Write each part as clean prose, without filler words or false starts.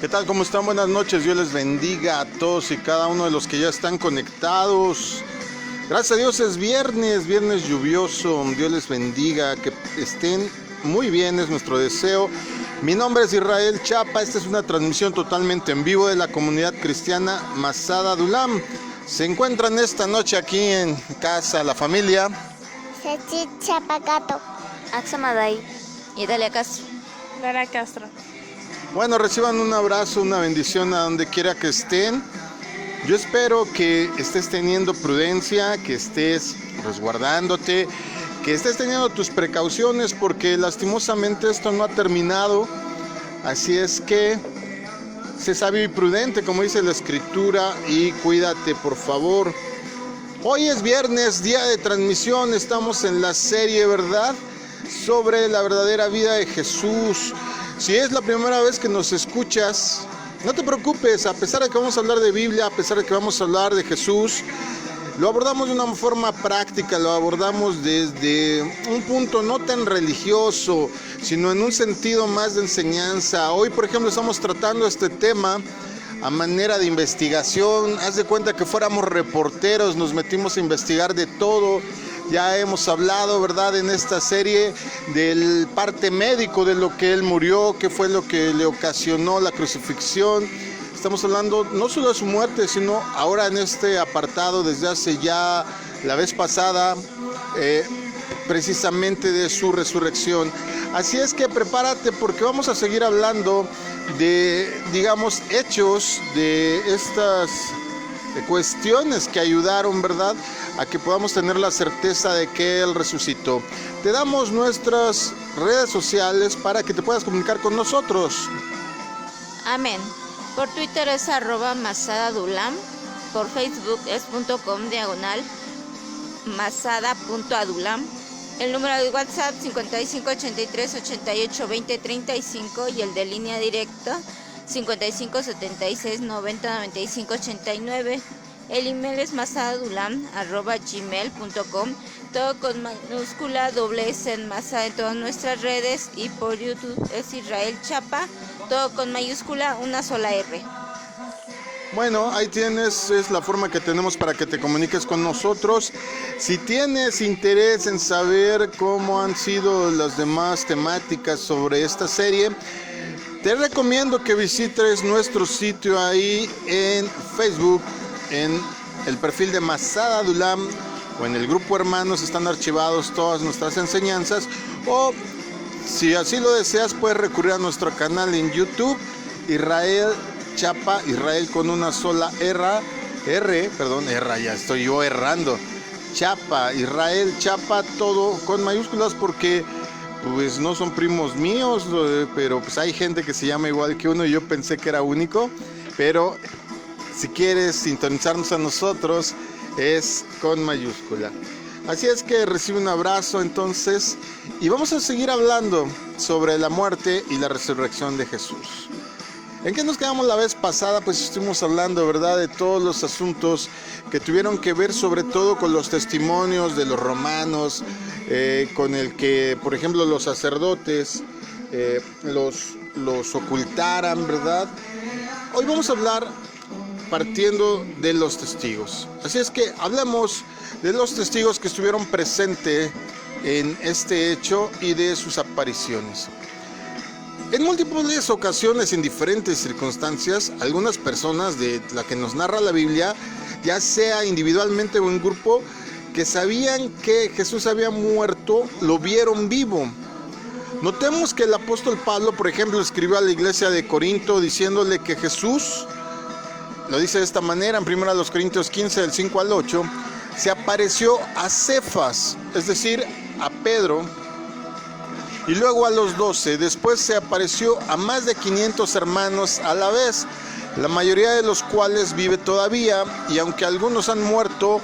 ¿Qué tal? ¿Cómo están? Buenas noches. Dios les bendiga a todos y cada uno de los que ya están conectados. Gracias a Dios es viernes lluvioso. Dios les bendiga, que estén muy bien, es nuestro deseo. Mi nombre es Israel Chapa. Esta es una transmisión totalmente en vivo de la comunidad cristiana Masada Dulam. Se encuentran esta noche aquí en casa la familia Sechit Chapagato, Axamaday, Idalia Castro, Lara Castro. Bueno, reciban un abrazo, una bendición a donde quiera que estén. Yo espero que estés teniendo prudencia, que estés resguardándote, que estés teniendo tus precauciones, porque lastimosamente esto no ha terminado. Así es que sé sabio y prudente, como dice la Escritura, y cuídate, por favor. Hoy es viernes, día de transmisión. Estamos en la serie, ¿verdad?, sobre la verdadera vida de Jesús. Si es la primera vez que nos escuchas, no te preocupes. A pesar de que vamos a hablar de Biblia, a pesar de que vamos a hablar de Jesús, lo abordamos de una forma práctica, lo abordamos desde un punto no tan religioso, sino en un sentido más de enseñanza. Hoy, por ejemplo, estamos tratando este tema a manera de investigación. Haz de cuenta que fuéramos reporteros, nos metimos a investigar de todo. Ya hemos hablado, ¿verdad?, en esta serie del parte médico de lo que él murió, qué fue lo que le ocasionó la crucifixión. Estamos hablando no solo de su muerte, sino ahora en este apartado desde hace ya la vez pasada, precisamente de su resurrección. Así es que prepárate, porque vamos a seguir hablando de, digamos, hechos de estas cuestiones que ayudaron, ¿verdad?, a que podamos tener la certeza de que Él resucitó. Te damos nuestras redes sociales para que te puedas comunicar con nosotros. Amén. Por Twitter es @masadadulam, por Facebook es .com/masada.adulam. El número de WhatsApp 5583882035 y el de línea directa 5576909589. El email es masadadulam@gmail.com, todo con minúscula, doble S en masa en todas nuestras redes, y por YouTube es Israel Chapa, todo con mayúscula, una sola R. Bueno, ahí tienes, es la forma que tenemos para que te comuniques con nosotros. Si tienes interés en saber cómo han sido las demás temáticas sobre esta serie, te recomiendo que visites nuestro sitio ahí en Facebook, en el perfil de Masada Dulam, o en el grupo Hermanos están archivados todas nuestras enseñanzas, o si así lo deseas puedes recurrir a nuestro canal en YouTube, Israel Chapa, Israel con una sola ya estoy yo errando, Chapa, Israel Chapa, todo con mayúsculas, porque pues no son primos míos, pero pues hay gente que se llama igual que uno y yo pensé que era único. Pero si quieres sintonizarnos a nosotros, es con mayúscula. Así es que recibe un abrazo entonces, y vamos a seguir hablando sobre la muerte y la resurrección de Jesús. ¿En qué nos quedamos la vez pasada? Pues estuvimos hablando, ¿verdad?, de todos los asuntos que tuvieron que ver sobre todo con los testimonios de los romanos, con el que, por ejemplo, los sacerdotes los ocultaran, ¿verdad? Hoy vamos a hablar partiendo de los testigos. Así es que hablemos de los testigos que estuvieron presentes en este hecho y de sus apariciones. En múltiples ocasiones, en diferentes circunstancias, algunas personas de la que nos narra la Biblia, ya sea individualmente o en grupo, que sabían que Jesús había muerto, lo vieron vivo. Notemos que el apóstol Pablo, por ejemplo, escribió a la iglesia de Corinto diciéndole que Jesús, lo dice de esta manera en 1 Corintios 15, del 5 al 8, se apareció a Cefas, es decir, a Pedro, y luego a los 12. Después se apareció a más de 500 hermanos a la vez, la mayoría de los cuales vive todavía, y aunque algunos han muerto,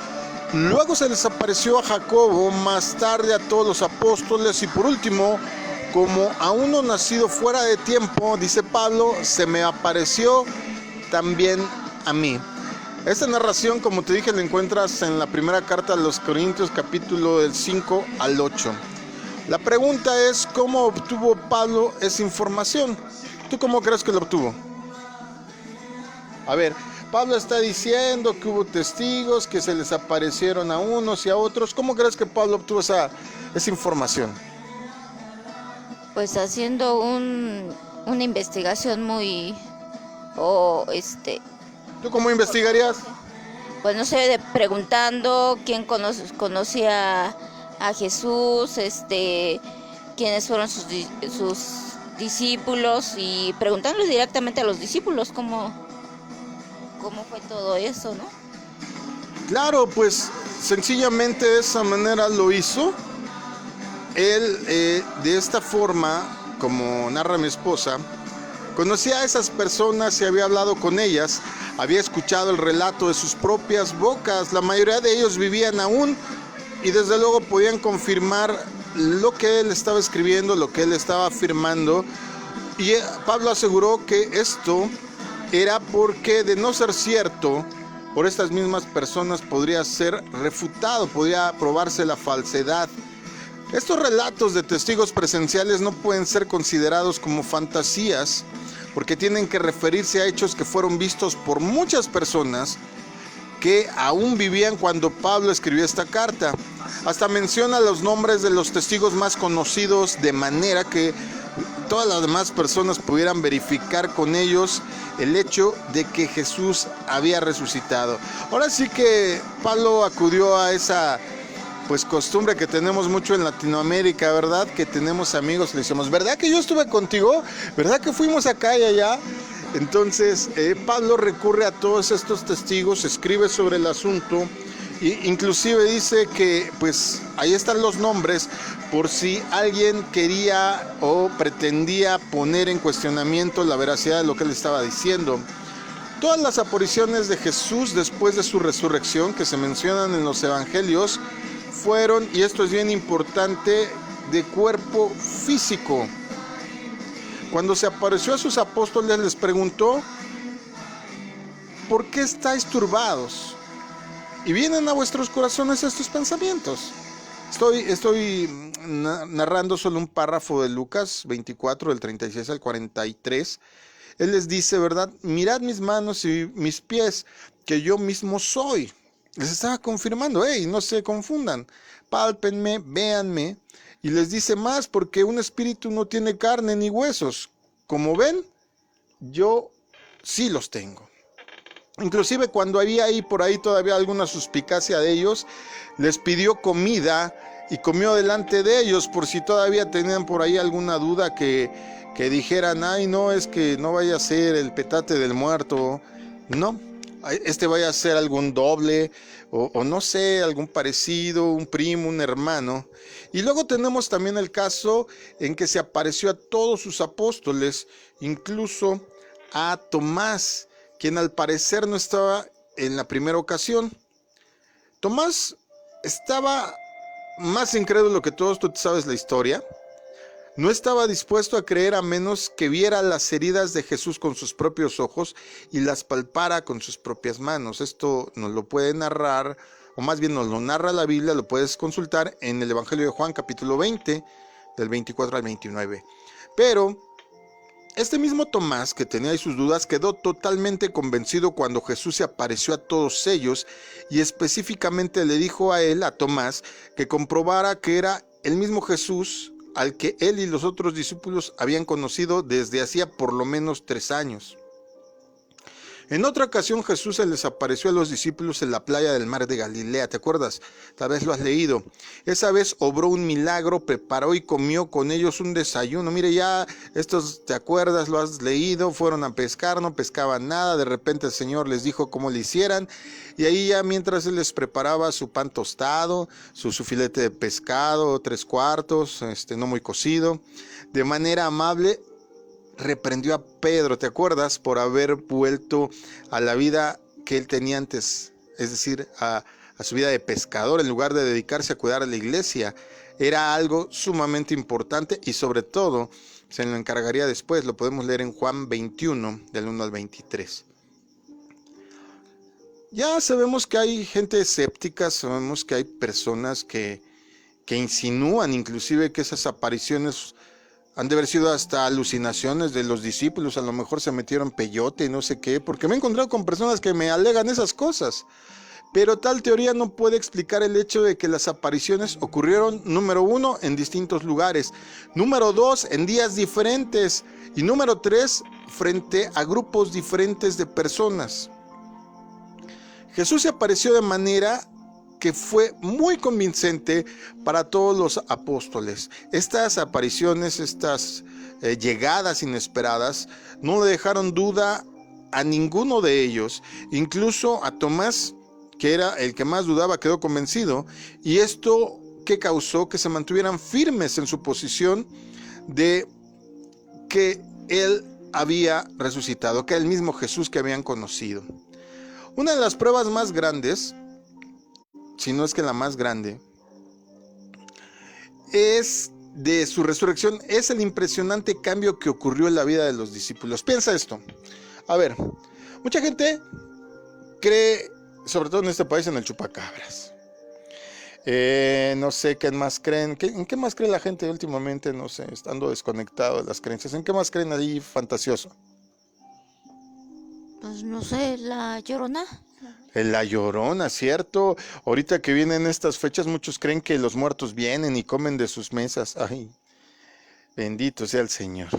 luego se les apareció a Jacobo, más tarde a todos los apóstoles, y por último, como a uno nacido fuera de tiempo, dice Pablo, se me apareció también a mí. Esta narración, como te dije, la encuentras en la primera carta a los Corintios, capítulo del 5 al 8. La pregunta es, ¿cómo obtuvo Pablo esa información? ¿Tú cómo crees que lo obtuvo? A ver, Pablo está diciendo que hubo testigos, que se les aparecieron a unos y a otros. ¿Cómo crees que Pablo obtuvo esa información? Pues haciendo una investigación muy, ¿Tú cómo investigarías? pues no sé, preguntando quién conocía a Jesús, quiénes fueron sus discípulos, y preguntándole directamente a los discípulos cómo fue todo eso, ¿no? Claro, pues sencillamente de esa manera lo hizo. Él, de esta forma, como narra mi esposa, conocía a esas personas y había hablado con ellas, había escuchado el relato de sus propias bocas. La mayoría de ellos vivían aún y desde luego podían confirmar lo que él estaba escribiendo, lo que él estaba afirmando. Y Pablo aseguró que esto era porque, de no ser cierto, por estas mismas personas podría ser refutado, podría probarse la falsedad. Estos relatos de testigos presenciales no pueden ser considerados como fantasías, porque tienen que referirse a hechos que fueron vistos por muchas personas que aún vivían cuando Pablo escribió esta carta. Hasta menciona los nombres de los testigos más conocidos, de manera que todas las demás personas pudieran verificar con ellos el hecho de que Jesús había resucitado. Ahora sí que Pablo acudió a esa costumbre que tenemos mucho en Latinoamérica, ¿verdad? Que tenemos amigos, le decimos, ¿verdad que yo estuve contigo? ¿Verdad que fuimos acá y allá? Entonces, Pablo recurre a todos estos testigos, escribe sobre el asunto, e inclusive dice que, pues, ahí están los nombres, por si alguien quería o pretendía poner en cuestionamiento la veracidad de lo que él estaba diciendo. Todas las apariciones de Jesús después de su resurrección que se mencionan en los evangelios fueron, y esto es bien importante, de cuerpo físico. Cuando se apareció a sus apóstoles les preguntó, ¿por qué estáis turbados? Y vienen a vuestros corazones estos pensamientos. Estoy narrando solo un párrafo de Lucas 24, del 36 al 43. Él les dice, ¿verdad? Mirad mis manos y mis pies, que yo mismo soy. Les estaba confirmando, no se confundan, pálpenme, véanme. Y les dice más, porque un espíritu no tiene carne ni huesos. Como ven, yo sí los tengo. Inclusive cuando había ahí por ahí todavía alguna suspicacia de ellos, les pidió comida y comió delante de ellos, por si todavía tenían por ahí alguna duda que dijeran, ay, no, es que no vaya a ser el petate del muerto. No, vaya a ser algún doble o no sé, algún parecido, un primo, un hermano. Y luego tenemos también el caso en que se apareció a todos sus apóstoles, incluso a Tomás, quien al parecer no estaba en la primera ocasión. Tomás estaba más incrédulo que todos, tú sabes la historia. No estaba dispuesto a creer a menos que viera las heridas de Jesús con sus propios ojos y las palpara con sus propias manos. Esto nos lo puede narrar, o más bien nos lo narra la Biblia, lo puedes consultar en el Evangelio de Juan, capítulo 20, del 24 al 29. Pero este mismo Tomás, que tenía ahí sus dudas, quedó totalmente convencido cuando Jesús se apareció a todos ellos y específicamente le dijo a él, a Tomás, que comprobara que era el mismo Jesús al que él y los otros discípulos habían conocido desde hacía por lo menos 3 años. En otra ocasión Jesús se les apareció a los discípulos en la playa del mar de Galilea, ¿te acuerdas? Tal vez lo has leído. Esa vez obró un milagro, preparó y comió con ellos un desayuno. Mire, ya estos, ¿te acuerdas? Lo has leído, fueron a pescar, no pescaban nada, de repente el Señor les dijo cómo le hicieran, y ahí ya mientras Él les preparaba su pan tostado, su filete de pescado, 3/4, no muy cocido, de manera amable, reprendió a Pedro, ¿te acuerdas? Por haber vuelto a la vida que él tenía antes, es decir, a su vida de pescador, en lugar de dedicarse a cuidar a la iglesia. Era algo sumamente importante y sobre todo se lo encargaría después. Lo podemos leer en Juan 21, del 1 al 23. Ya sabemos que hay gente escéptica, sabemos que hay personas que insinúan inclusive que esas apariciones Han de haber sido hasta alucinaciones de los discípulos, a lo mejor se metieron peyote y no sé qué, porque me he encontrado con personas que me alegan esas cosas. Pero tal teoría no puede explicar el hecho de que las apariciones ocurrieron, número 1, en distintos lugares, número 2, en días diferentes, y número 3, frente a grupos diferentes de personas. Jesús se apareció de manera que fue muy convincente para todos los apóstoles. Estas apariciones, estas llegadas inesperadas, no le dejaron duda a ninguno de ellos, incluso a Tomás, que era el que más dudaba, quedó convencido, y esto que causó que se mantuvieran firmes en su posición de que él había resucitado, que era el mismo Jesús que habían conocido. Una de las pruebas más grandes, si no es que la más grande, es de su resurrección, es el impresionante cambio que ocurrió en la vida de los discípulos. Piensa esto. A ver, mucha gente cree, sobre todo en este país, en el chupacabras. No sé qué más creen. ¿En qué más cree la gente últimamente? No sé, estando desconectado de las creencias. ¿En qué más creen ahí fantasioso? Pues no sé, la Llorona. En la Llorona, ¿cierto? Ahorita que vienen estas fechas, muchos creen que los muertos vienen y comen de sus mesas. Ay, bendito sea el Señor.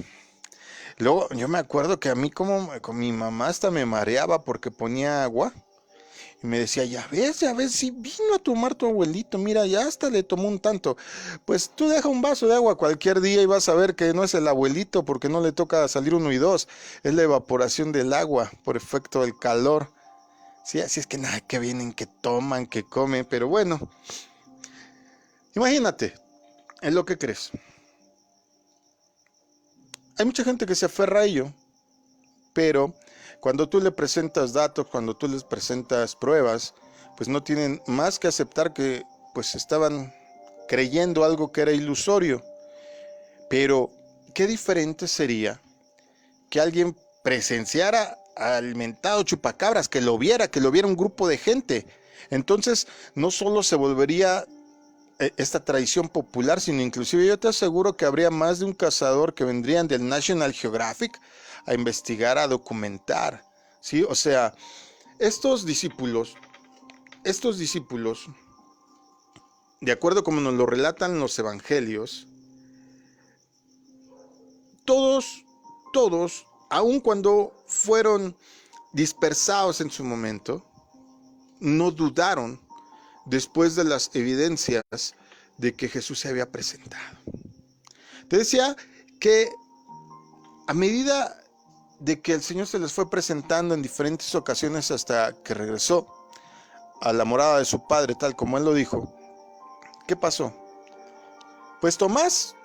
Luego, yo me acuerdo que a mí como con mi mamá hasta me mareaba porque ponía agua. Y me decía, ya ves, si vino a tomar tu abuelito, mira, ya hasta le tomó un tanto. Pues tú deja un vaso de agua cualquier día y vas a ver que no es el abuelito porque no le toca salir 1 y 2. Es la evaporación del agua por efecto del calor. Sí, así es que nada, que vienen, que toman, que comen, pero bueno. Imagínate, en lo que crees. Hay mucha gente que se aferra a ello, pero cuando tú le presentas datos, cuando tú les presentas pruebas, pues no tienen más que aceptar que pues estaban creyendo algo que era ilusorio. Pero qué diferente sería que alguien presenciara al mentado chupacabras, que lo viera un grupo de gente. Entonces no solo se volvería esta tradición popular, sino inclusive yo te aseguro que habría más de un cazador que vendrían del National Geographic a investigar, a documentar, ¿sí? O sea, estos discípulos, de acuerdo como nos lo relatan los evangelios, todos, aun cuando fueron dispersados en su momento, no dudaron después de las evidencias de que Jesús se había presentado. Te decía que a medida de que el Señor se les fue presentando en diferentes ocasiones hasta que regresó a la morada de su Padre, tal como Él lo dijo, ¿qué pasó? Pues Tomás,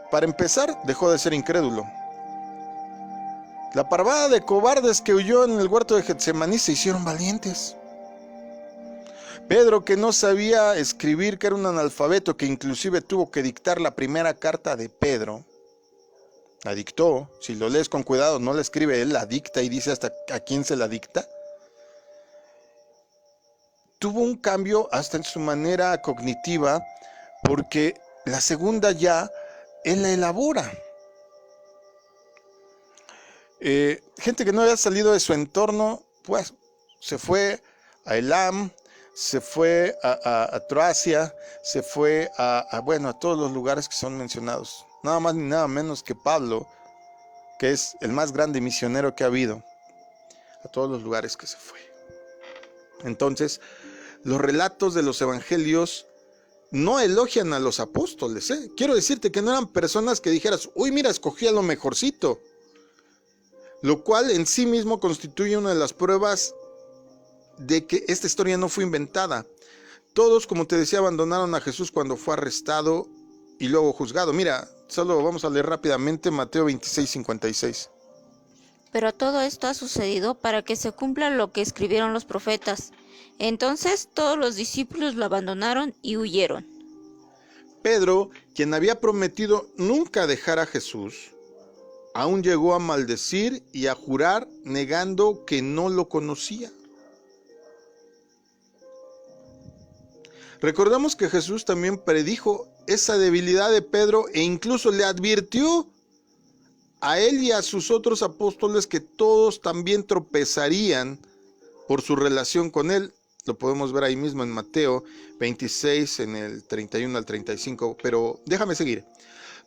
para empezar, dejó de ser incrédulo. La parvada de cobardes que huyó en el huerto de Getsemaní se hicieron valientes. Pedro, que no sabía escribir, que era un analfabeto, que inclusive tuvo que dictar la primera carta de Pedro, la dictó. Si lo lees con cuidado, no la escribe él, la dicta y dice hasta a quién se la dicta. Tuvo un cambio hasta en su manera cognitiva, porque la segunda ya él la elabora. Gente que no había salido de su entorno, pues se fue a Elam, se fue a Troacia, se fue a todos los lugares que son mencionados. Nada más ni nada menos que Pablo, que es el más grande misionero que ha habido, a todos los lugares que se fue. Entonces, los relatos de los evangelios no elogian a los apóstoles, ¿eh? Quiero decirte que no eran personas que dijeras, uy, mira, escogí a lo mejorcito. Lo cual en sí mismo constituye una de las pruebas de que esta historia no fue inventada. Todos, como te decía, abandonaron a Jesús cuando fue arrestado y luego juzgado. Mira, solo vamos a leer rápidamente Mateo 26:56. Pero todo esto ha sucedido para que se cumpla lo que escribieron los profetas. Entonces todos los discípulos lo abandonaron y huyeron. Pedro, quien había prometido nunca dejar a Jesús, aún llegó a maldecir y a jurar negando que no lo conocía. Recordamos que Jesús también predijo esa debilidad de Pedro e incluso le advirtió a él y a sus otros apóstoles que todos también tropezarían por su relación con él. Lo podemos ver ahí mismo en Mateo 26, en el 31 al 35, pero déjame seguir.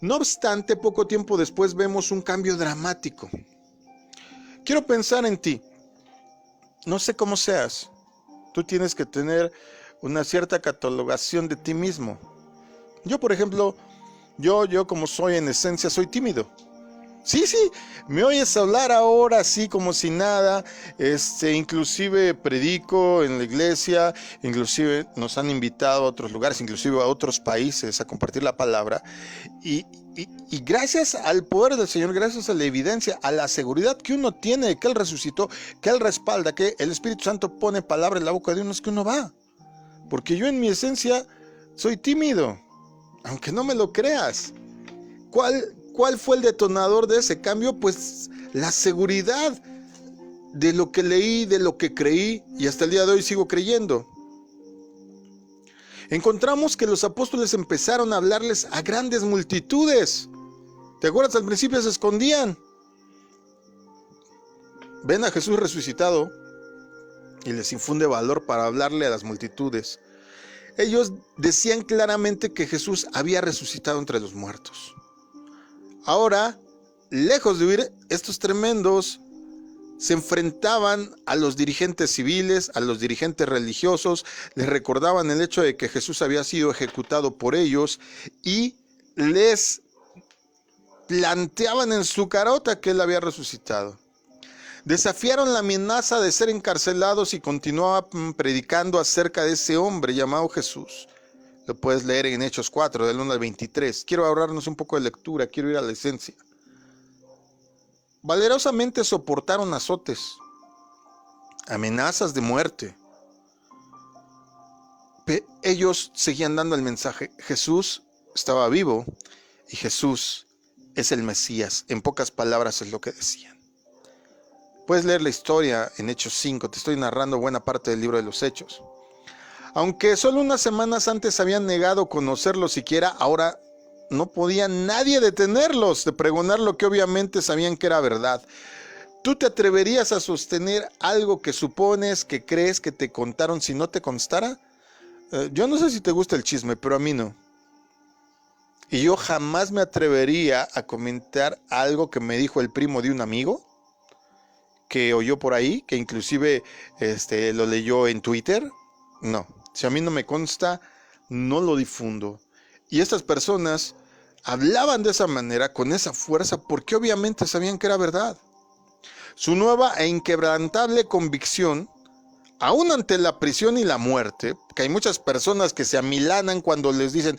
No obstante, poco tiempo después vemos un cambio dramático. Quiero pensar en ti. No sé cómo seas. Tú tienes que tener una cierta catalogación de ti mismo. Yo, por ejemplo, yo como soy en esencia, soy tímido. Sí, me oyes hablar ahora así como si nada, inclusive predico en la iglesia, inclusive nos han invitado a otros lugares, inclusive a otros países a compartir la palabra, y gracias al poder del Señor, gracias a la evidencia, a la seguridad que uno tiene de que Él resucitó, que Él respalda, que el Espíritu Santo pone palabra en la boca de uno, es que uno va, porque yo en mi esencia soy tímido, aunque no me lo creas. ¿Cuál fue el detonador de ese cambio? Pues la seguridad de lo que leí, de lo que creí, y hasta el día de hoy sigo creyendo. Encontramos que los apóstoles empezaron a hablarles a grandes multitudes. ¿Te acuerdas? Al principio se escondían. Ven a Jesús resucitado y les infunde valor para hablarle a las multitudes. Ellos decían claramente que Jesús había resucitado entre los muertos. Ahora, lejos de huir, estos tremendos se enfrentaban a los dirigentes civiles, a los dirigentes religiosos, les recordaban el hecho de que Jesús había sido ejecutado por ellos y les planteaban en su carota que Él había resucitado. Desafiaron la amenaza de ser encarcelados y continuaban predicando acerca de ese hombre llamado Jesús. Lo puedes leer en Hechos 4, del 1 al 23. Quiero ahorrarnos un poco de lectura, quiero ir a la esencia. Valerosamente soportaron azotes, amenazas de muerte. Ellos seguían dando el mensaje. Jesús estaba vivo y Jesús es el Mesías. En pocas palabras es lo que decían. Puedes leer la historia en Hechos 5. Te estoy narrando buena parte del libro de los Hechos. Aunque solo unas semanas antes habían negado conocerlo siquiera, ahora no podía nadie detenerlos de pregonar lo que obviamente sabían que era verdad. ¿Tú te atreverías a sostener algo que supones, que crees que te contaron si no te constara? Yo no sé si te gusta el chisme, pero a mí no. Y yo jamás me atrevería a comentar algo que me dijo el primo de un amigo, que oyó por ahí, que inclusive lo leyó en Twitter. No. Si a mí no me consta, no lo difundo. Y estas personas hablaban de esa manera, con esa fuerza, porque obviamente sabían que era verdad. Su nueva e inquebrantable convicción, aún ante la prisión y la muerte, que hay muchas personas que se amilanan cuando les dicen,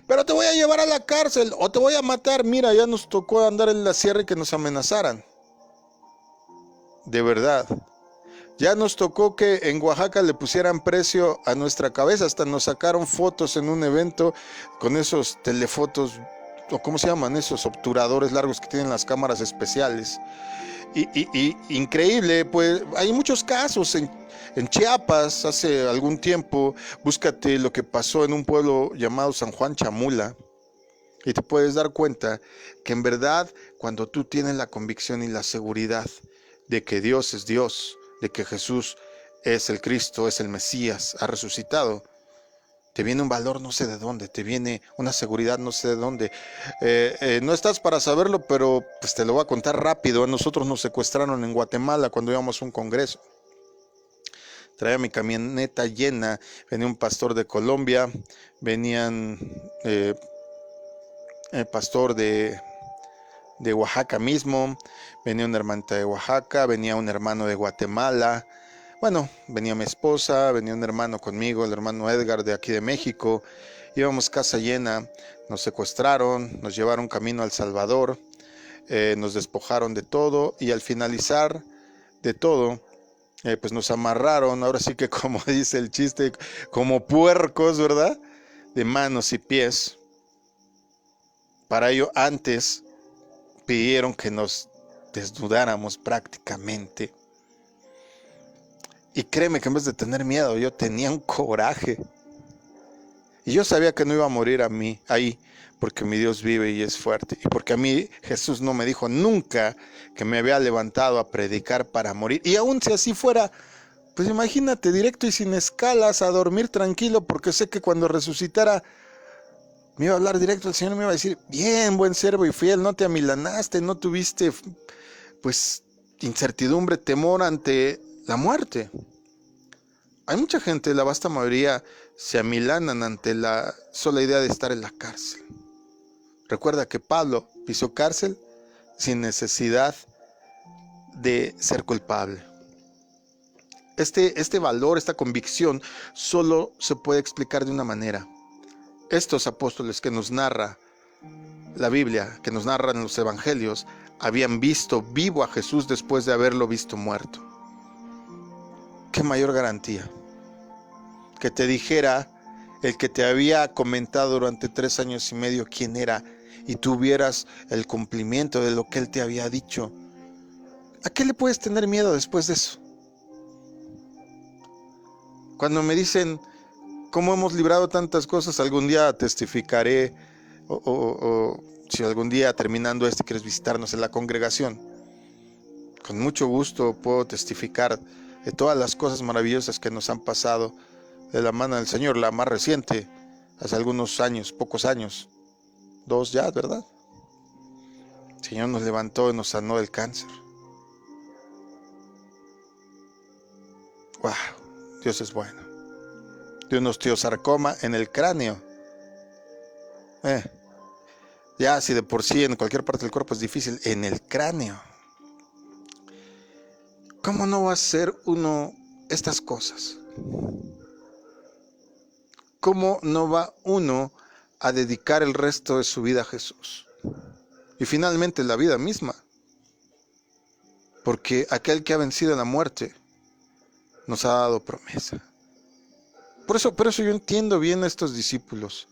pero te voy a llevar a la cárcel o te voy a matar. Mira, ya nos tocó andar en la sierra y que nos amenazaran. De verdad. Ya nos tocó que en Oaxaca le pusieran precio a nuestra cabeza, hasta nos sacaron fotos en un evento con esos telefotos, o ¿cómo se llaman? Esos obturadores largos que tienen las cámaras especiales. Y increíble, pues hay muchos casos en Chiapas hace algún tiempo. Búscate lo que pasó en un pueblo llamado San Juan Chamula y te puedes dar cuenta que en verdad cuando tú tienes la convicción y la seguridad de que Dios es Dios, de que Jesús es el Cristo, es el Mesías, ha resucitado, te viene un valor no sé de dónde, te viene una seguridad no sé de dónde. No estás para saberlo, pero pues te lo voy a contar rápido. A nosotros nos secuestraron en Guatemala cuando íbamos a un congreso. Traía mi camioneta llena, venía un pastor de Colombia, venían el pastor de Oaxaca mismo, venía una hermanita de Oaxaca, venía un hermano de Guatemala, bueno, venía mi esposa, venía un hermano conmigo, el hermano Edgar de aquí de México. Íbamos casa llena, nos secuestraron, nos llevaron camino a El Salvador, nos despojaron de todo y al finalizar de todo, pues nos amarraron, ahora sí que como dice el chiste, como puercos, ¿verdad? De manos y pies. Para ello antes pidieron que nos desnudáramos prácticamente. Y créeme que en vez de tener miedo, yo tenía un coraje. Y yo sabía que no iba a morir a mí ahí, porque mi Dios vive y es fuerte. Y porque a mí Jesús no me dijo nunca que me había levantado a predicar para morir. Y aun si así fuera, pues imagínate, directo y sin escalas, a dormir tranquilo, porque sé que cuando resucitara me iba a hablar directo, el Señor me iba a decir: bien, buen siervo y fiel, no te amilanaste, no tuviste pues incertidumbre, temor ante la muerte. Hay mucha gente, la vasta mayoría, se amilanan ante la sola idea de estar en la cárcel. Recuerda que Pablo pisó cárcel sin necesidad de ser culpable. Este valor, esta convicción, solo se puede explicar de una manera. Estos apóstoles que nos narra la Biblia, que nos narran los evangelios, habían visto vivo a Jesús después de haberlo visto muerto. ¿Qué mayor garantía? Que te dijera el que te había comentado durante 3 años y medio quién era, y tuvieras el cumplimiento de lo que él te había dicho. ¿A qué le puedes tener miedo después de eso? Cuando me dicen cómo hemos librado tantas cosas, algún día testificaré, o si algún día terminando quieres visitarnos en la congregación, con mucho gusto puedo testificar de todas las cosas maravillosas que nos han pasado de la mano del Señor. La más reciente, hace algunos años, pocos años, 2 ya, ¿verdad? El Señor nos levantó y nos sanó del cáncer. ¡Wow! Dios es bueno. De un osteosarcoma en el cráneo. Ya si de por sí en cualquier parte del cuerpo es difícil, en el cráneo. ¿Cómo no va a hacer uno estas cosas? ¿Cómo no va uno a dedicar el resto de su vida a Jesús? Y finalmente la vida misma. Porque aquel que ha vencido la muerte nos ha dado promesa. Por eso yo entiendo bien a estos discípulos.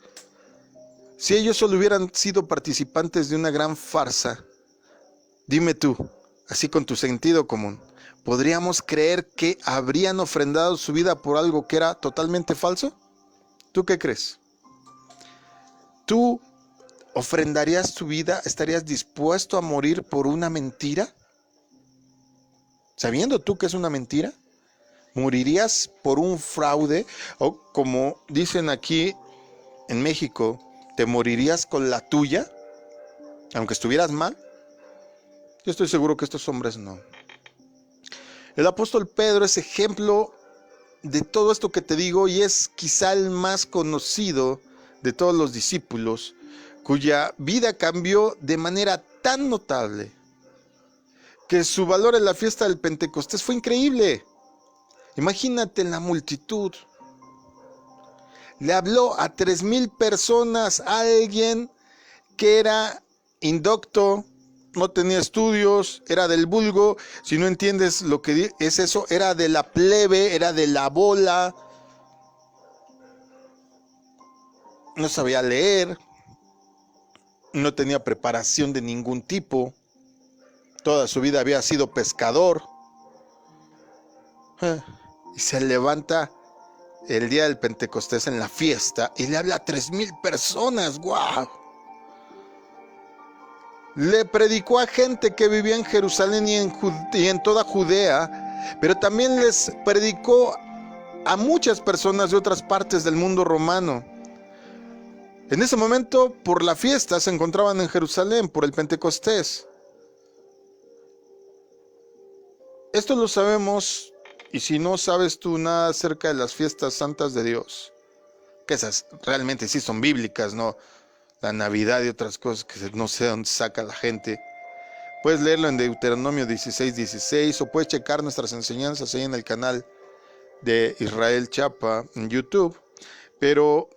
Si ellos solo hubieran sido participantes de una gran farsa, dime tú, así con tu sentido común, ¿podríamos creer que habrían ofrendado su vida por algo que era totalmente falso? ¿Tú qué crees? ¿Tú ofrendarías tu vida? ¿Estarías dispuesto a morir por una mentira? ¿Sabiendo tú que es una mentira? ¿Morirías por un fraude? O como dicen aquí en México, ¿te morirías con la tuya? Aunque estuvieras mal. Yo estoy seguro que estos hombres no. El apóstol Pedro es ejemplo de todo esto que te digo, y es quizá el más conocido de todos los discípulos, cuya vida cambió de manera tan notable que su valor en la fiesta del Pentecostés fue increíble. Imagínate la multitud. Le habló a 3,000 personas, a alguien que era indocto, no tenía estudios, era del vulgo. Si no entiendes lo que es eso, era de la plebe, era de la bola. No sabía leer, no tenía preparación de ningún tipo. Toda su vida había sido pescador. Y se levanta el día del Pentecostés en la fiesta y le habla a 3,000 personas. ¡Guau! Le predicó a gente que vivía en Jerusalén y en toda Judea, pero también les predicó a muchas personas de otras partes del mundo romano. En ese momento, por la fiesta, se encontraban en Jerusalén, por el Pentecostés. Esto lo sabemos. Y si no sabes tú nada acerca de las fiestas santas de Dios, que esas realmente sí son bíblicas, ¿no? La Navidad y otras cosas que no sé dónde saca la gente. Puedes leerlo en Deuteronomio 16:16, o puedes checar nuestras enseñanzas ahí en el canal de Israel Chapa en YouTube. Pero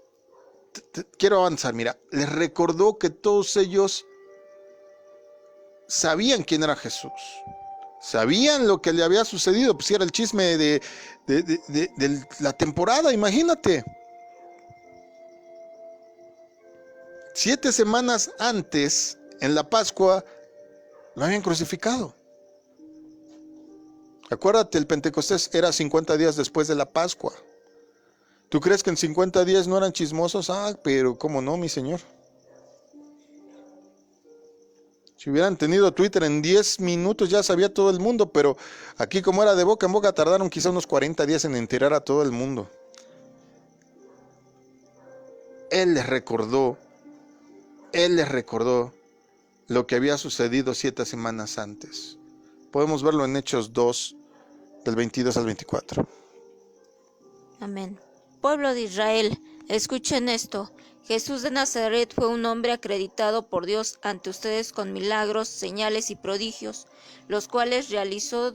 quiero avanzar. Mira, les recordó que todos ellos sabían quién era Jesús. Sabían lo que le había sucedido, pues era el chisme de la temporada, imagínate. 7 semanas antes, en la Pascua, lo habían crucificado. Acuérdate, el Pentecostés era 50 días después de la Pascua. ¿Tú crees que en 50 días no eran chismosos? Pero ¿cómo no, mi señor? Si hubieran tenido Twitter en 10 minutos ya sabía todo el mundo, pero aquí como era de boca en boca tardaron quizá unos 40 días en enterar a todo el mundo. Él les recordó lo que había sucedido 7 semanas antes. Podemos verlo en Hechos 2, del 22 al 24. Amén. Pueblo de Israel, escuchen esto. Jesús de Nazaret fue un hombre acreditado por Dios ante ustedes con milagros, señales y prodigios, los cuales realizó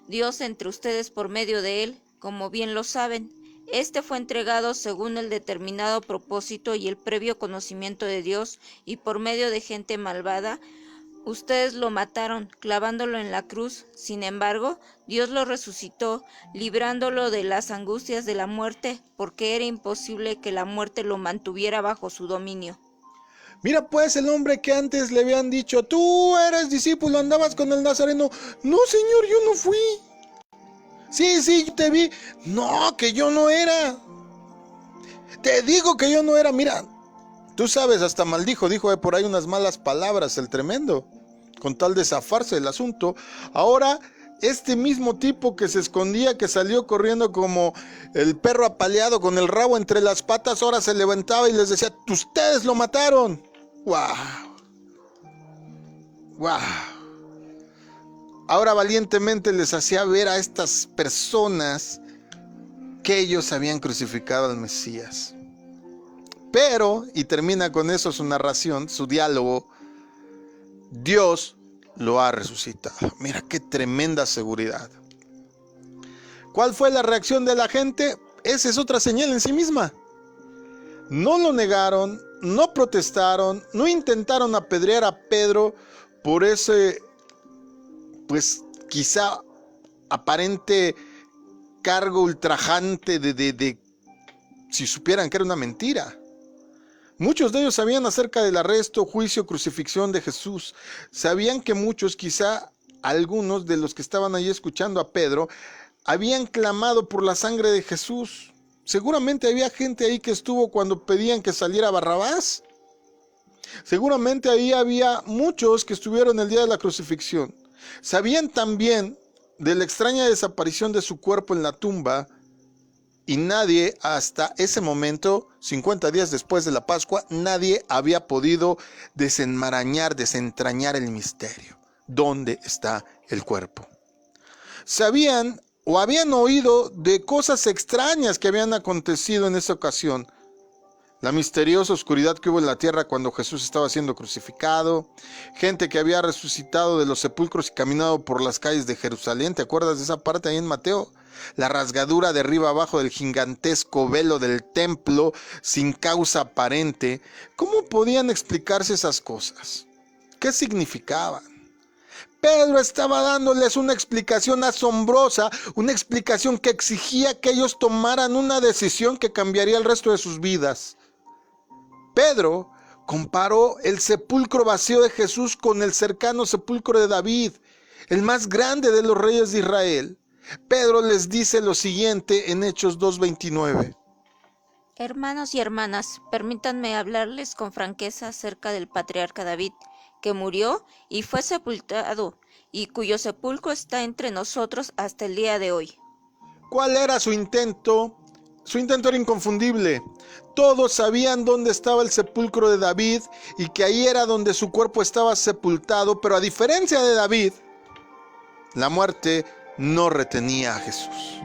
Dios entre ustedes por medio de él, como bien lo saben. Este fue entregado según el determinado propósito y el previo conocimiento de Dios, y por medio de gente malvada, ustedes lo mataron, clavándolo en la cruz. Sin embargo, Dios lo resucitó, librándolo de las angustias de la muerte, porque era imposible que la muerte lo mantuviera bajo su dominio. Mira pues el hombre que antes le habían dicho, tú eres discípulo, andabas con el Nazareno. No, señor, yo no fui. Sí, yo te vi. No, que yo no era. Te digo que yo no era. Mira, tú sabes, hasta maldijo, dijo por ahí unas malas palabras, el tremendo, con tal de zafarse del asunto. Ahora, este mismo tipo que se escondía, que salió corriendo como el perro apaleado con el rabo entre las patas, ahora se levantaba y les decía, ustedes lo mataron. ¡Wow! Ahora valientemente les hacía ver a estas personas que ellos habían crucificado al Mesías. Pero, y termina con eso su narración, su diálogo, Dios lo ha resucitado. Mira qué tremenda seguridad. ¿Cuál fue la reacción de la gente? Esa es otra señal en sí misma. No lo negaron, no protestaron, no intentaron apedrear a Pedro por ese, pues quizá aparente cargo ultrajante de si supieran que era una mentira. Muchos de ellos sabían acerca del arresto, juicio, crucifixión de Jesús. Sabían que muchos, quizá algunos de los que estaban ahí escuchando a Pedro, habían clamado por la sangre de Jesús. Seguramente había gente ahí que estuvo cuando pedían que saliera Barrabás. Seguramente ahí había muchos que estuvieron el día de la crucifixión. Sabían también de la extraña desaparición de su cuerpo en la tumba. Y nadie hasta ese momento, 50 días después de la Pascua, nadie había podido desentrañar el misterio. ¿Dónde está el cuerpo? Sabían o habían oído de cosas extrañas que habían acontecido en esa ocasión. La misteriosa oscuridad que hubo en la tierra cuando Jesús estaba siendo crucificado. Gente que había resucitado de los sepulcros y caminado por las calles de Jerusalén. ¿Te acuerdas de esa parte ahí en Mateo? La rasgadura de arriba abajo del gigantesco velo del templo sin causa aparente. ¿Cómo podían explicarse esas cosas? ¿Qué significaban? Pedro estaba dándoles una explicación asombrosa, una explicación que exigía que ellos tomaran una decisión que cambiaría el resto de sus vidas. Pedro comparó el sepulcro vacío de Jesús con el cercano sepulcro de David, el más grande de los reyes de Israel. Pedro les dice lo siguiente en Hechos 2:29. Hermanos y hermanas, permítanme hablarles con franqueza acerca del patriarca David, que murió y fue sepultado, y cuyo sepulcro está entre nosotros hasta el día de hoy. ¿Cuál era su intento? Su intento era inconfundible. Todos sabían dónde estaba el sepulcro de David y que ahí era donde su cuerpo estaba sepultado, pero a diferencia de David, la muerte no retenía a Jesús.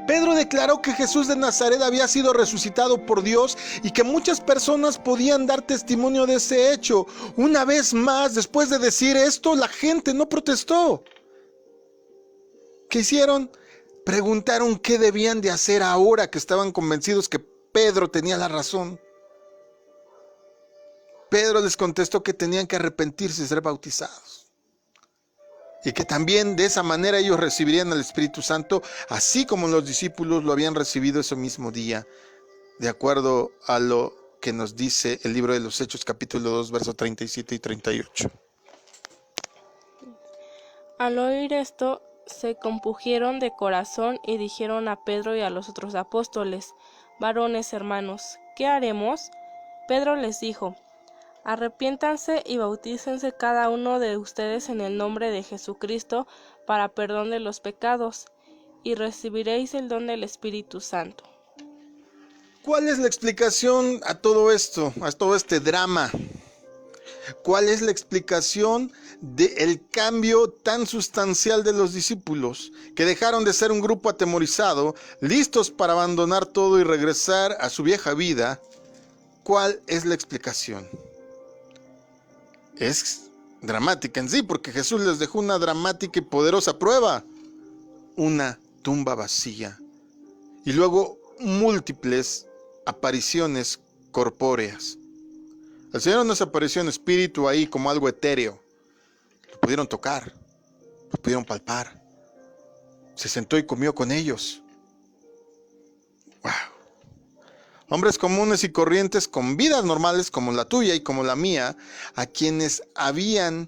Pedro declaró que Jesús de Nazaret había sido resucitado por Dios y que muchas personas podían dar testimonio de ese hecho. Una vez más, después de decir esto, la gente no protestó. ¿Qué hicieron? Preguntaron qué debían de hacer ahora que estaban convencidos que Pedro tenía la razón. Pedro les contestó que tenían que arrepentirse y ser bautizados. Y que también de esa manera ellos recibirían al Espíritu Santo, así como los discípulos lo habían recibido ese mismo día, de acuerdo a lo que nos dice el libro de los Hechos, capítulo 2, versos 37 y 38. Al oír esto, se compungieron de corazón y dijeron a Pedro y a los otros apóstoles: varones hermanos, ¿qué haremos? Pedro les dijo: arrepiéntanse y bautícense cada uno de ustedes en el nombre de Jesucristo para perdón de los pecados, y recibiréis el don del Espíritu Santo. ¿Cuál es la explicación a todo esto, a todo este drama? ¿Cuál es la explicación del cambio tan sustancial de los discípulos, que dejaron de ser un grupo atemorizado, listos para abandonar todo y regresar a su vieja vida? ¿Cuál es la explicación? Es dramática en sí, porque Jesús les dejó una dramática y poderosa prueba: una tumba vacía y luego múltiples apariciones corpóreas. Al Señor no se apareció en espíritu ahí como algo etéreo. Lo pudieron tocar, lo pudieron palpar. Se sentó y comió con ellos. ¡Wow! Hombres comunes y corrientes con vidas normales como la tuya y como la mía, a quienes habían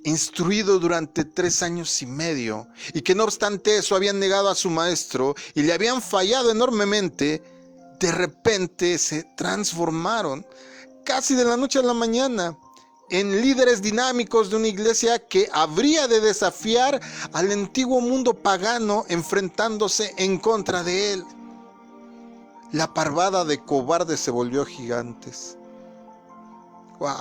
instruido durante 3 años y medio, y que no obstante eso habían negado a su maestro y le habían fallado enormemente, de repente se transformaron casi de la noche a la mañana en líderes dinámicos de una iglesia que habría de desafiar al antiguo mundo pagano, enfrentándose en contra de él. La parvada de cobardes se volvió gigantes. ¡Wow!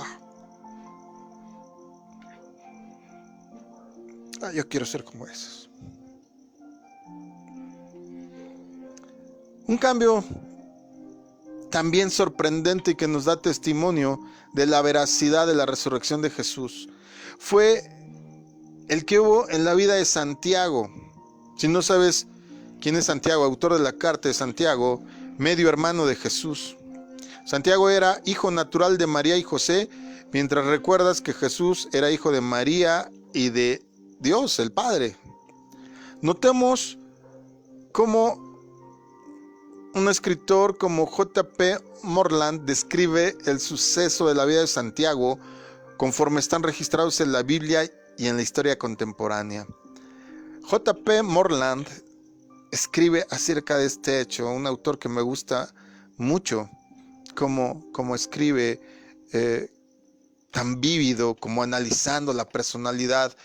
Yo quiero ser como esos. Un cambio también sorprendente y que nos da testimonio de la veracidad de la resurrección de Jesús fue el que hubo en la vida de Santiago. Si no sabes quién es Santiago, autor de la carta de Santiago, medio hermano de Jesús. Santiago era hijo natural de María y José, mientras recuerdas que Jesús era hijo de María y de Dios, el Padre. Notemos cómo un escritor como J.P. Moreland describe el suceso de la vida de Santiago conforme están registrados en la Biblia y en la historia contemporánea. J.P. Moreland escribe acerca de este hecho, un autor que me gusta mucho, como escribe, tan vívido, como analizando la personalidad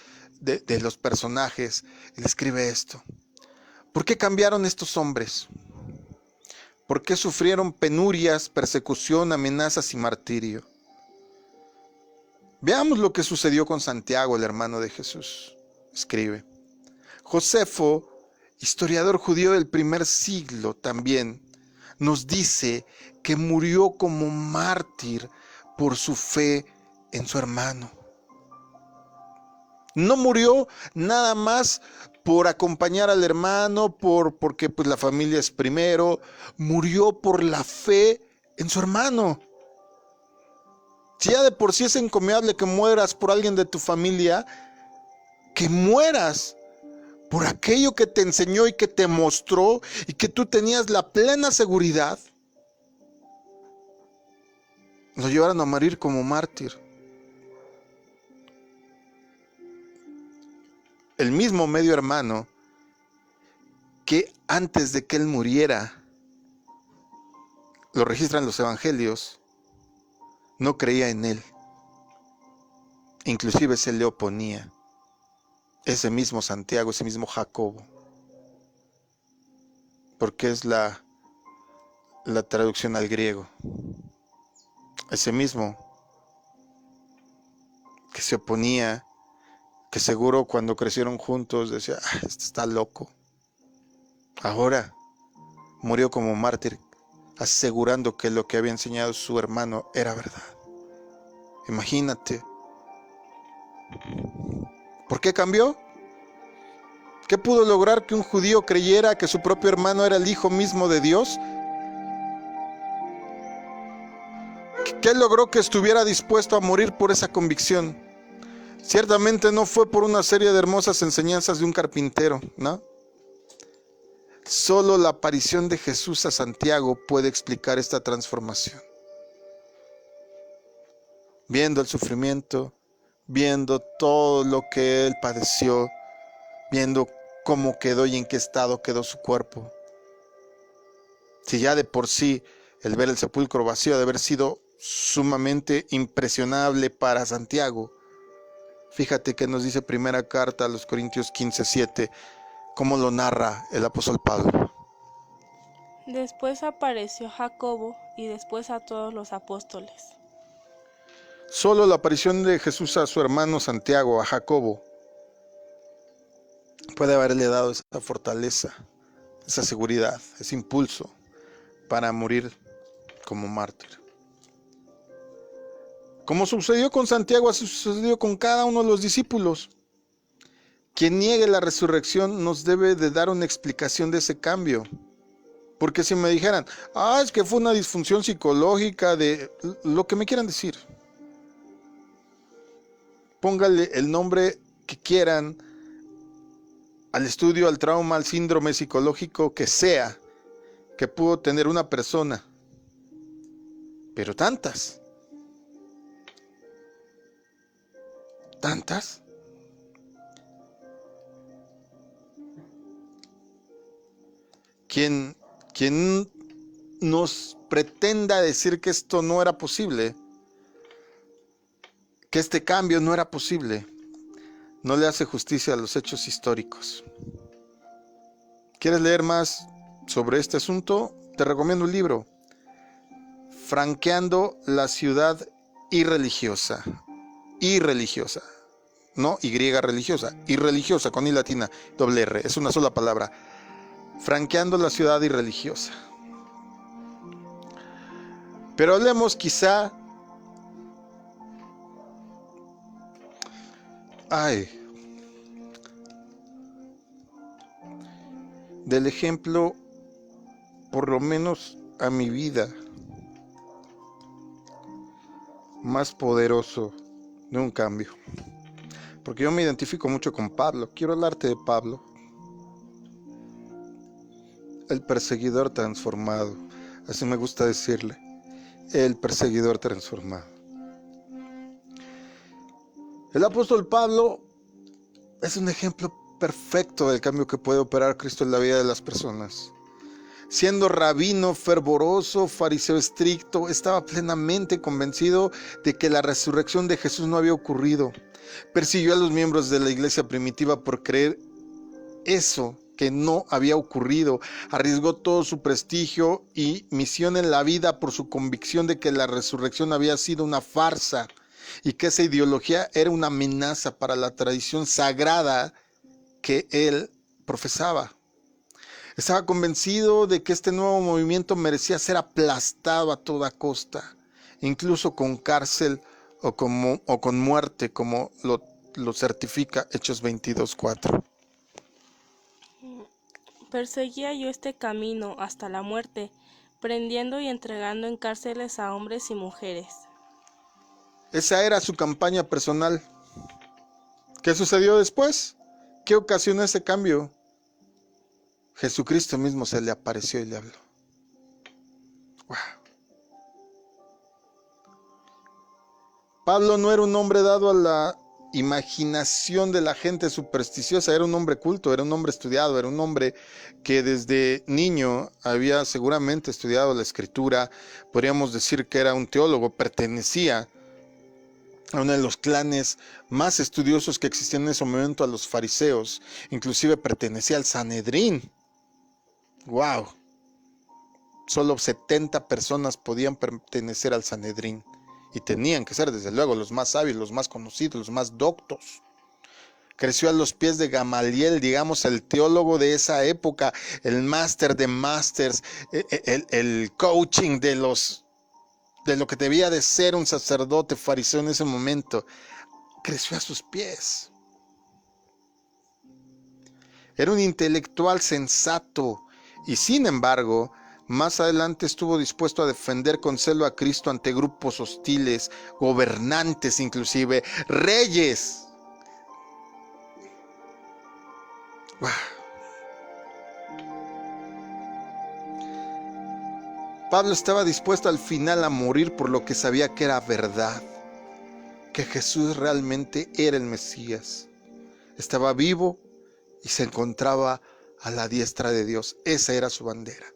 de los personajes. Él escribe esto: ¿por qué cambiaron estos hombres? ¿Por qué sufrieron penurias, persecución, amenazas y martirio? Veamos lo que sucedió con Santiago, el hermano de Jesús. Escribe: Josefo, historiador judío del primer siglo también, nos dice que murió como mártir por su fe en su hermano. No murió nada más por acompañar al hermano, porque pues la familia es primero. Murió por la fe en su hermano. Si ya de por sí es encomiable que mueras por alguien de tu familia, que mueras por aquello que te enseñó y que te mostró y que tú tenías la plena seguridad, lo llevaron a morir como mártir. El mismo medio hermano que antes de que él muriera, lo registran los evangelios, no creía en él. Inclusive se le oponía. Ese mismo Santiago, ese mismo Jacobo. Porque es la traducción al griego. Ese mismo que se oponía, que seguro cuando crecieron juntos decía: este está loco. Ahora murió como mártir, asegurando que lo que había enseñado su hermano era verdad. Imagínate. ¿Por qué cambió? ¿Qué pudo lograr que un judío creyera que su propio hermano era el hijo mismo de Dios? ¿Qué logró que estuviera dispuesto a morir por esa convicción? Ciertamente no fue por una serie de hermosas enseñanzas de un carpintero, ¿no? Solo la aparición de Jesús a Santiago puede explicar esta transformación. Viendo el sufrimiento, viendo todo lo que él padeció, viendo cómo quedó y en qué estado quedó su cuerpo. Si ya de por sí el ver el sepulcro vacío ha de haber sido sumamente impresionable para Santiago. Fíjate que nos dice primera carta a los Corintios 15:7, cómo lo narra el apóstol Pablo. Después apareció Jacobo y después a todos los apóstoles. Solo la aparición de Jesús a su hermano Santiago, a Jacobo, puede haberle dado esa fortaleza, esa seguridad, ese impulso para morir como mártir. Como sucedió con Santiago, así sucedió con cada uno de los discípulos. Quien niegue la resurrección nos debe de dar una explicación de ese cambio. Porque si me dijeran, es que fue una disfunción psicológica, de lo que me quieran decir, póngale el nombre que quieran al estudio, al trauma, al síndrome psicológico que sea, que pudo tener una persona. Pero tantas. Quien nos pretenda decir que esto no era posible, que este cambio no era posible, no le hace justicia a los hechos históricos. ¿Quieres leer más sobre este asunto? Te recomiendo un libro, Franqueando la ciudad irreligiosa, no Y religiosa, irreligiosa con I latina, doble R, es una sola palabra. Franqueando la ciudad irreligiosa. Pero hablemos quizá del ejemplo, por lo menos a mi vida, más poderoso de un cambio. Porque yo me identifico mucho con Pablo. Quiero hablarte de Pablo, el perseguidor transformado. Así me gusta decirle, el perseguidor transformado. El apóstol Pablo es un ejemplo perfecto del cambio que puede operar Cristo en la vida de las personas. Siendo rabino fervoroso, fariseo estricto, estaba plenamente convencido de que la resurrección de Jesús no había ocurrido. Persiguió a los miembros de la iglesia primitiva por creer eso que no había ocurrido. Arriesgó todo su prestigio y misión en la vida por su convicción de que la resurrección había sido una farsa y que esa ideología era una amenaza para la tradición sagrada que él profesaba. Estaba convencido de que este nuevo movimiento merecía ser aplastado a toda costa, incluso con cárcel o con muerte, como lo certifica Hechos 22:4. Perseguía yo este camino hasta la muerte, prendiendo y entregando en cárceles a hombres y mujeres. Esa era su campaña personal. ¿Qué sucedió después? ¿Qué ocasionó ese cambio? Jesucristo mismo se le apareció y le habló. ¡Wow! Pablo no era un hombre dado a la imaginación de la gente supersticiosa, era un hombre culto, era un hombre estudiado, era un hombre que desde niño había seguramente estudiado la escritura. Podríamos decir que era un teólogo, pertenecía a uno de los clanes más estudiosos que existían en ese momento, a los fariseos, inclusive pertenecía al Sanedrín. ¡Wow! Solo 70 personas podían pertenecer al Sanedrín. Y tenían que ser, desde luego, los más sabios, los más conocidos, los más doctos. Creció a los pies de Gamaliel, digamos, el teólogo de esa época, el máster de másters, el coaching de lo que debía de ser un sacerdote fariseo en ese momento. Creció a sus pies. Era un intelectual sensato y, sin embargo, más adelante estuvo dispuesto a defender con celo a Cristo ante grupos hostiles, gobernantes inclusive, reyes. ¡Wow! Pablo estaba dispuesto al final a morir por lo que sabía que era verdad, que Jesús realmente era el Mesías. Estaba vivo y se encontraba a la diestra de Dios. Esa era su bandera.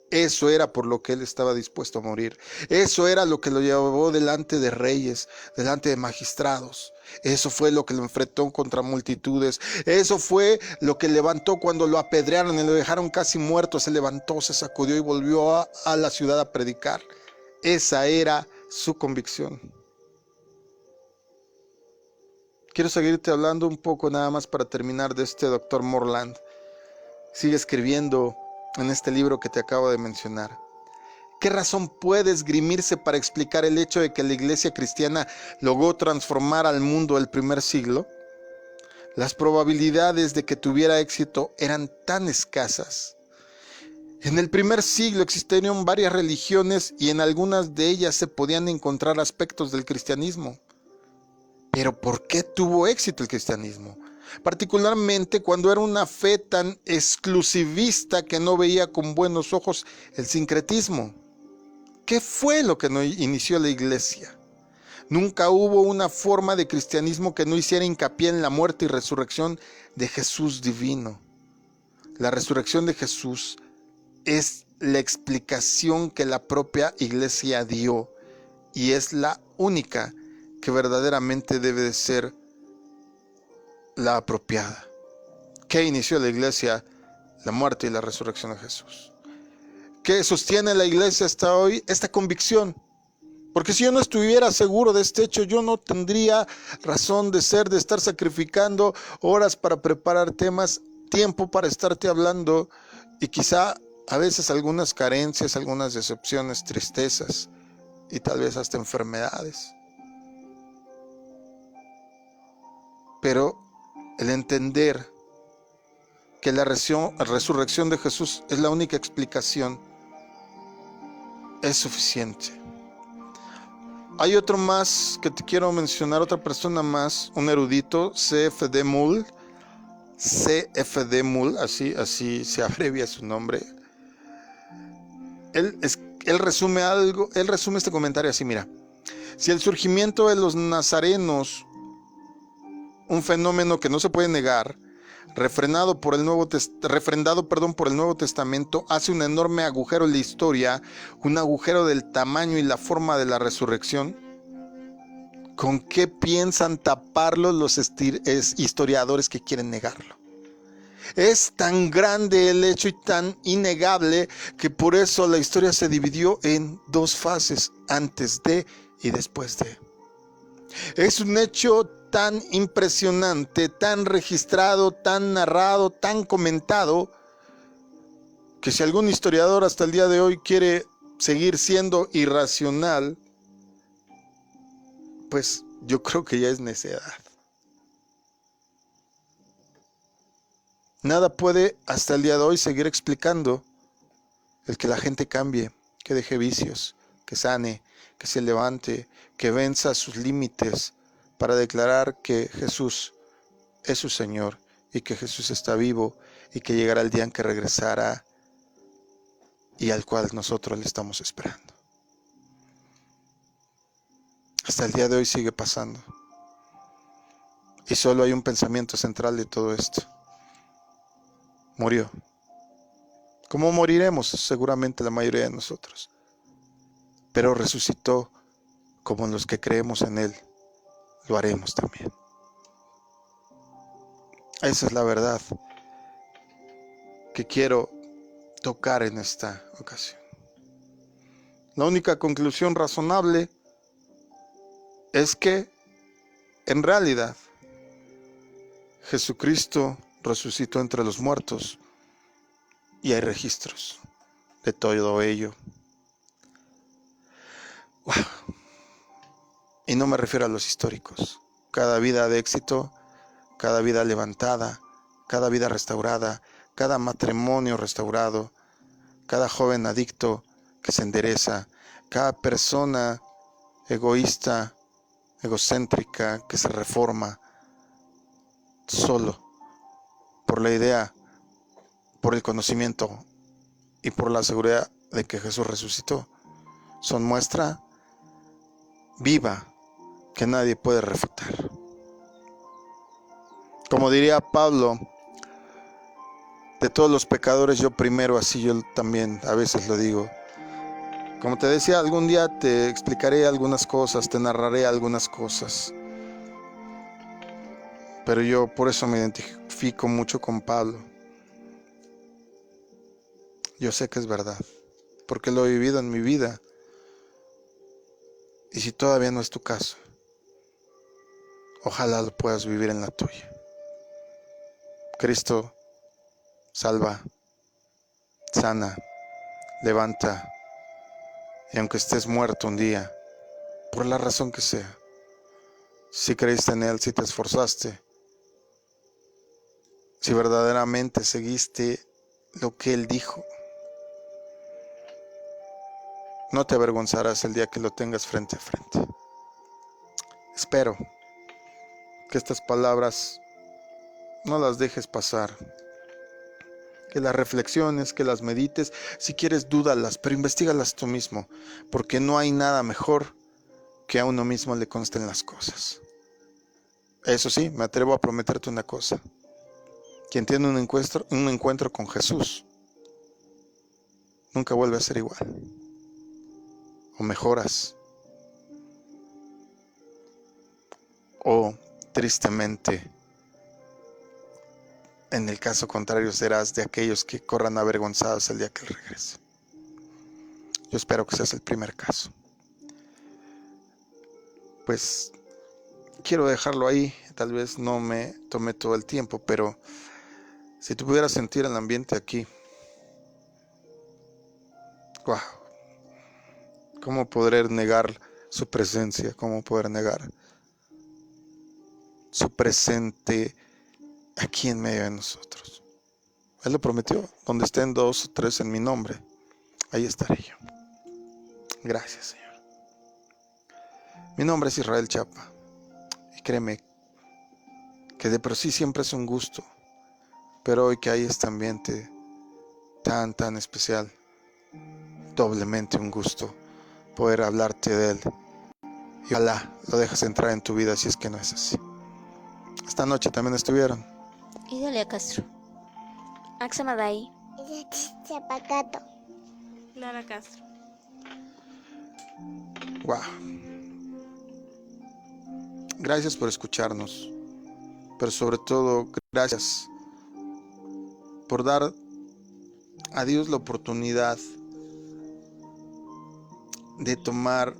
Eso era por lo que él estaba dispuesto a morir. Eso era lo que lo llevó delante de reyes, delante de magistrados. Eso fue lo que lo enfrentó contra multitudes. Eso fue lo que levantó cuando lo apedrearon y lo dejaron casi muerto. Se levantó, se sacudió y volvió a la ciudad a predicar. Esa era su convicción. Quiero seguirte hablando un poco nada más para terminar de este Dr. Morland. Sigue escribiendo en este libro que te acabo de mencionar. ¿Qué razón puede esgrimirse para explicar el hecho de que la iglesia cristiana logró transformar al mundo del primer siglo? Las probabilidades de que tuviera éxito eran tan escasas. En el primer siglo existieron varias religiones y en algunas de ellas se podían encontrar aspectos del cristianismo. Pero ¿por qué tuvo éxito el cristianismo? Particularmente cuando era una fe tan exclusivista que no veía con buenos ojos el sincretismo. ¿Qué fue lo que inició la iglesia? Nunca hubo una forma de cristianismo que no hiciera hincapié en la muerte y resurrección de Jesús divino. La resurrección de Jesús es la explicación que la propia iglesia dio y es la única que verdaderamente debe de ser la apropiada. ¿Qué inició la iglesia? La muerte y la resurrección de Jesús. ¿Qué sostiene la iglesia hasta hoy? Esta convicción. Porque si yo no estuviera seguro de este hecho, yo no tendría razón de ser, de estar sacrificando horas para preparar temas, tiempo para estarte hablando y quizá a veces algunas carencias, algunas decepciones, tristezas y tal vez hasta enfermedades. Pero el entender que la resurrección de Jesús es la única explicación es suficiente. Hay otro más que te quiero mencionar, otra persona más, un erudito, C.F.D. Moule, así se abrevia su nombre. Él resume este comentario así, mira. Si el surgimiento de los nazarenos, un fenómeno que no se puede negar, refrendado por el Nuevo Testamento, hace un enorme agujero en la historia, un agujero del tamaño y la forma de la resurrección. ¿Con qué piensan taparlo los historiadores que quieren negarlo? Es tan grande el hecho y tan innegable que por eso la historia se dividió en dos fases, antes de y después de. Es un hecho tan impresionante, tan registrado, tan narrado, tan comentado, que si algún historiador hasta el día de hoy quiere seguir siendo irracional, pues yo creo que ya es necedad. Nada puede hasta el día de hoy seguir explicando el que la gente cambie, que deje vicios, que sane, que se levante, que venza sus límites para declarar que Jesús es su Señor y que Jesús está vivo y que llegará el día en que regresará y al cual nosotros le estamos esperando. Hasta el día de hoy sigue pasando. Y solo hay un pensamiento central de todo esto. Murió. ¿Cómo moriremos? Seguramente la mayoría de nosotros. Pero resucitó como los que creemos en Él. Lo haremos también. Esa es la verdad que quiero tocar en esta ocasión. La única conclusión razonable es que, en realidad, Jesucristo resucitó entre los muertos y hay registros de todo ello. ¡Wow! Y no me refiero a los históricos. Cada vida de éxito, cada vida levantada, cada vida restaurada, cada matrimonio restaurado, cada joven adicto que se endereza, cada persona egoísta, egocéntrica que se reforma solo por la idea, por el conocimiento y por la seguridad de que Jesús resucitó, son muestra viva que nadie puede refutar. Como diría Pablo, de todos los pecadores, yo primero, así yo también a veces lo digo. Como te decía, algún día te explicaré algunas cosas, te narraré algunas cosas. Pero yo por eso me identifico mucho con Pablo. Yo sé que es verdad, porque lo he vivido en mi vida. Y si todavía no es tu caso, ojalá lo puedas vivir en la tuya. Cristo salva, sana, levanta. Y aunque estés muerto un día, por la razón que sea, si creíste en Él, si te esforzaste, si verdaderamente seguiste lo que Él dijo, no te avergonzarás el día que lo tengas frente a frente. Espero que estas palabras no las dejes pasar, que las reflexiones, que las medites. Si quieres, dúdalas, pero investígalas tú mismo, porque no hay nada mejor que a uno mismo le consten las cosas. Eso sí, me atrevo a prometerte una cosa: quien tiene un encuentro con Jesús nunca vuelve a ser igual, o mejoras, o tristemente, en el caso contrario, serás de aquellos que corran avergonzados el día que Él regrese. Yo espero que seas el primer caso. Pues quiero dejarlo ahí. Tal vez no me tomé todo el tiempo, pero si tú pudieras sentir el ambiente aquí, wow, ¿cómo poder negar su presencia? ¿Cómo poder negar su presente aquí en medio de nosotros? Él lo prometió: donde estén 2 o 3 en mi nombre, ahí estaré yo. Gracias, Señor. Mi nombre es Israel Chapa, y créeme que de por sí siempre es un gusto, pero hoy que hay este ambiente tan especial, doblemente un gusto poder hablarte de Él, y ojalá lo dejes entrar en tu vida si es que no es así. Esta noche también estuvieron Idalia Castro, Axamadai. Chapagato. Clara Castro. wow. Gracias por escucharnos, pero sobre todo gracias por dar a Dios la oportunidad de tomar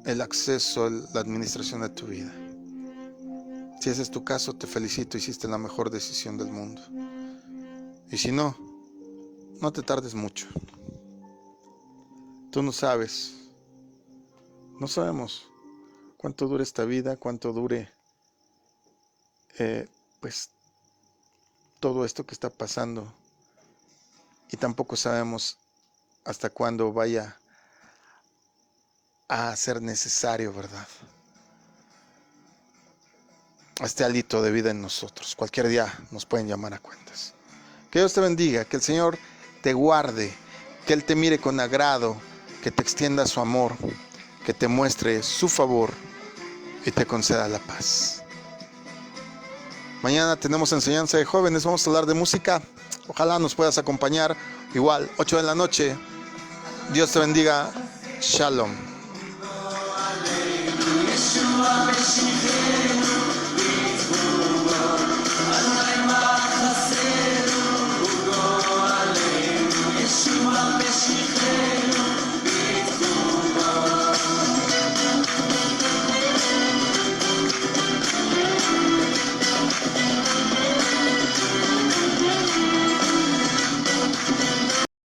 el acceso a la administración de tu vida. Si ese es tu caso, te felicito, hiciste la mejor decisión del mundo. Y si no, no te tardes mucho. Tú no sabes, no sabemos cuánto dure esta vida, cuánto dure pues todo esto que está pasando, y tampoco sabemos hasta cuándo vaya a ser necesario, ¿verdad?, este hálito de vida en nosotros. Cualquier día nos pueden llamar a cuentas. Que Dios te bendiga, que el Señor te guarde, que Él te mire con agrado, que te extienda su amor, que te muestre su favor y te conceda la paz. Mañana tenemos enseñanza de jóvenes, vamos a hablar de música. Ojalá nos puedas acompañar. Igual, 8 de la noche. Dios te bendiga. Shalom.